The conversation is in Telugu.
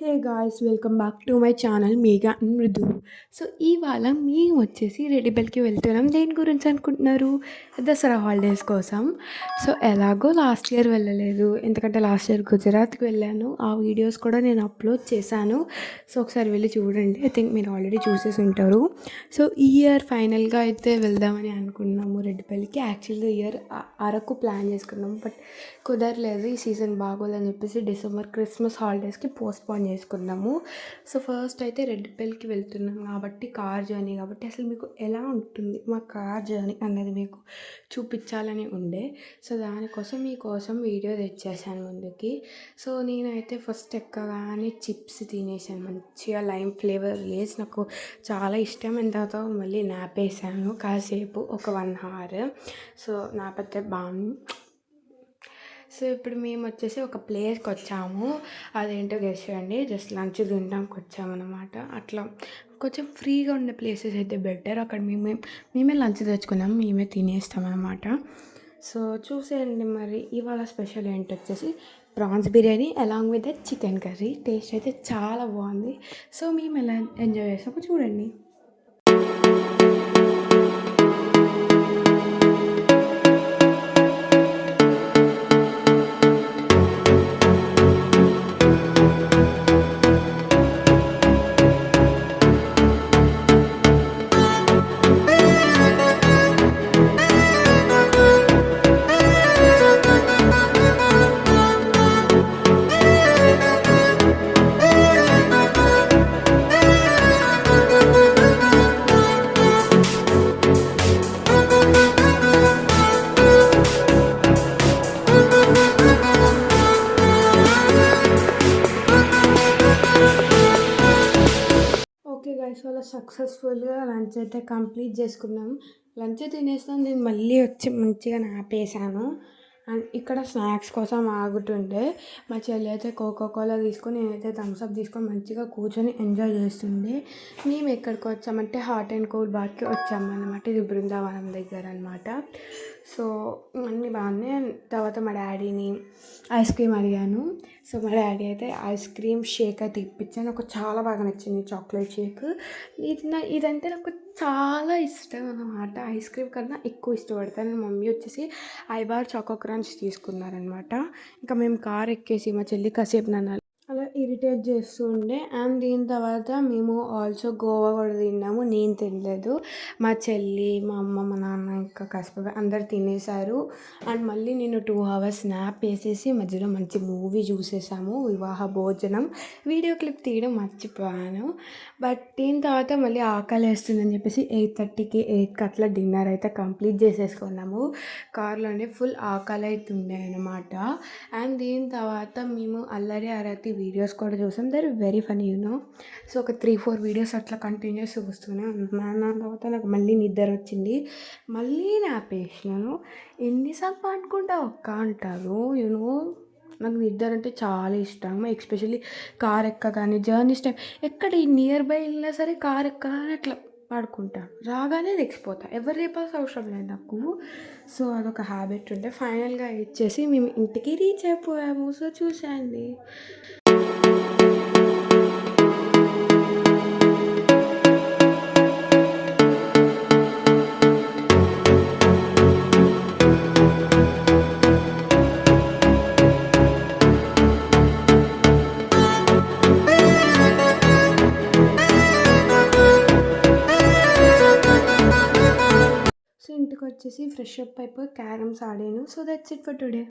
Hey guys, welcome back to my channel Megha and మృదు. సో ఇవాళ మేము వచ్చేసి రెడ్డిబెల్కి వెళ్తున్నాం. దేని గురించి అనుకుంటున్నారు? దసరా హాలిడేస్ కోసం. సో ఎలాగో లాస్ట్ ఇయర్ వెళ్ళలేదు, ఎందుకంటే లాస్ట్ ఇయర్ గుజరాత్కి వెళ్ళాను. ఆ వీడియోస్ కూడా నేను అప్లోడ్ చేశాను. సో ఒకసారి వెళ్ళి చూడండి. ఐ థింక్ మీరు ఆల్రెడీ చూసేసి ఉంటారు. సో ఈ ఇయర్ ఫైనల్గా అయితే వెళ్దామని అనుకున్నాము రెడ్డిబెల్కి. యాక్చువల్గా ఇయర్ అరకు ప్లాన్ చేసుకున్నాము, బట్ కుదరలేదు. ఈ సీజన్ బాగోదని చెప్పేసి డిసెంబర్ క్రిస్మస్ హాలిడేస్కి పోస్ట్పోన్ చేసుకున్నాము. సో ఫస్ట్ అయితే రెడ్డిబెల్కి వెళ్తున్నాం కాబట్టి కార్ జర్నీ కాబట్టి అసలు మీకు ఎలా ఉంటుంది మా కార్ జర్నీ అన్నది మీకు చూపించాలని ఉండే. సో దానికోసం మీకోసం వీడియో తెచ్చేసాను ముందుకి. సో నేనైతే ఫస్ట్ ఎక్కగానే చిప్స్ తినేసాను, మంచిగా లైమ్ ఫ్లేవర్ లేస్ నాకు చాలా ఇష్టం. ఎంత మళ్ళీ నాపేసాను కాసేపు, ఒక 1 hour. సో నాపైతే బాగుంది. సో ఇప్పుడు మేము వచ్చేసి ఒక ప్లేస్కి వచ్చాము. అదేంటో గెస్ చేయండి. జస్ట్ లంచ్ తినడానికి వచ్చామన్నమాట. అట్లా కొంచెం ఫ్రీగా ఉండే ప్లేసెస్ అయితే బెటర్. అక్కడ మేమే లంచ్ తెచ్చుకున్నాము, మేమే తినేస్తామన్నమాట. సో చూసేయండి మరి ఇవాళ స్పెషల్ ఏంటి వచ్చేసి prawns biryani along with chicken curry. Taste అయితే చాలా బాగుంది. సో మేము ఎలా ఎంజాయ్ చేస్తామో చూడండి. ఓకే గైస్, అలా సక్సెస్ఫుల్గా లంచ్ అయితే కంప్లీట్ చేసుకున్నాం. లంచ్ తినేస్తాను, నేను మళ్ళీ వచ్చి మంచిగా నాపేసాను. అండ్ ఇక్కడ స్నాక్స్ కోసం ఆగుతుండే మా చెల్లి అయితే కోకోకోలా తీసుకొని, నేనైతే థమ్స్అప్ తీసుకొని మంచిగా కూర్చొని ఎంజాయ్ చేస్తుండే. మేము ఎక్కడికి వచ్చామంటే హాట్ అండ్ కోల్డ్ బాత్కి వచ్చామన్నమాట. ఇది బృందావనం దగ్గర అనమాట. సో అన్నీ బాగున్నాయి. తర్వాత మా డాడీని ఐస్ క్రీమ్ అడిగాను. సో మా డాడీ అయితే ఐస్ క్రీమ్ షేక్ అయితే ఇప్పించాను. నాకు చాలా బాగా నచ్చింది చాక్లెట్ షేక్. ఇదంటే నాకు చాలా ఇష్టం అన్నమాట. ఐస్ క్రీమ్ కన్నా ఎక్కువ ఇష్టపడతాను. మమ్మీ వచ్చేసి ఐబార్ చాకో క్రంచ్ తీసుకున్నారనమాట. ఇంకా మేము కార్ ఎక్కేసి మా చెల్లి కాసేపు నన్ను అలా ఇరిటేట్ చేస్తూ ఉండే. అండ్ దీని తర్వాత మేము ఆల్సో గోవా కూడా తిన్నాము. నేను తినలేదు, మా చెల్లి, మా అమ్మ, మా నాన్న ఇంకా కాసేపు అందరు తినేశారు. అండ్ మళ్ళీ నేను 2 hours స్నాప్ వేసేసి మధ్యలో మంచి మూవీ చూసేసాము, వివాహ భోజనం. వీడియో క్లిప్ తీయడం మర్చిపోయాను. బట్ దీని తర్వాత మళ్ళీ ఆకలి వేస్తుందని చెప్పేసి 8:30కి 8కి అట్లా డిన్నర్ అయితే కంప్లీట్ చేసేసుకున్నాము. కార్లోనే ఫుల్ ఆకలి అవుతుండే అనమాట. అండ్ దీని తర్వాత మేము అల్లరి అరతి వీడియోస్ కూడా చూసాం. దర్ వెరీ ఫనీ సో ఒక 3-4 వీడియోస్ అట్లా కంటిన్యూస్ చూస్తూనే ఉన్నాను. దాని తర్వాత నాకు మళ్ళీ నిద్ర వచ్చింది, మళ్ళీ నాపేసినాను. ఎన్నిసార్లు అనుకుంటా ఒక్క అంటారు. నాకు నిద్ర అంటే చాలా ఇష్టం. ఎస్పెషల్లీ కార్ ఎక్కగానే జర్నీస్ టైం ఎక్కడ నియర్ బై వెళ్ళినా సరే కార్ ఎక్కగానే అట్లా పడుకుంటాను, రాగానే లెక్కిపోతా. ఎవరు రేపాల్సిన అవసరం లేదు నాకు. సో అదొక హ్యాబిట్ ఉంటే ఫైనల్గా ఇచ్చేసి మేము ఇంటికి రీచ్ అయిపోయాము. సో చూసేయండి. సో ఇంటికి వచ్చేసి ఫ్రెష్ అప్ అయిపోయి క్యారమ్స్ ఆడాను. So that's it for today.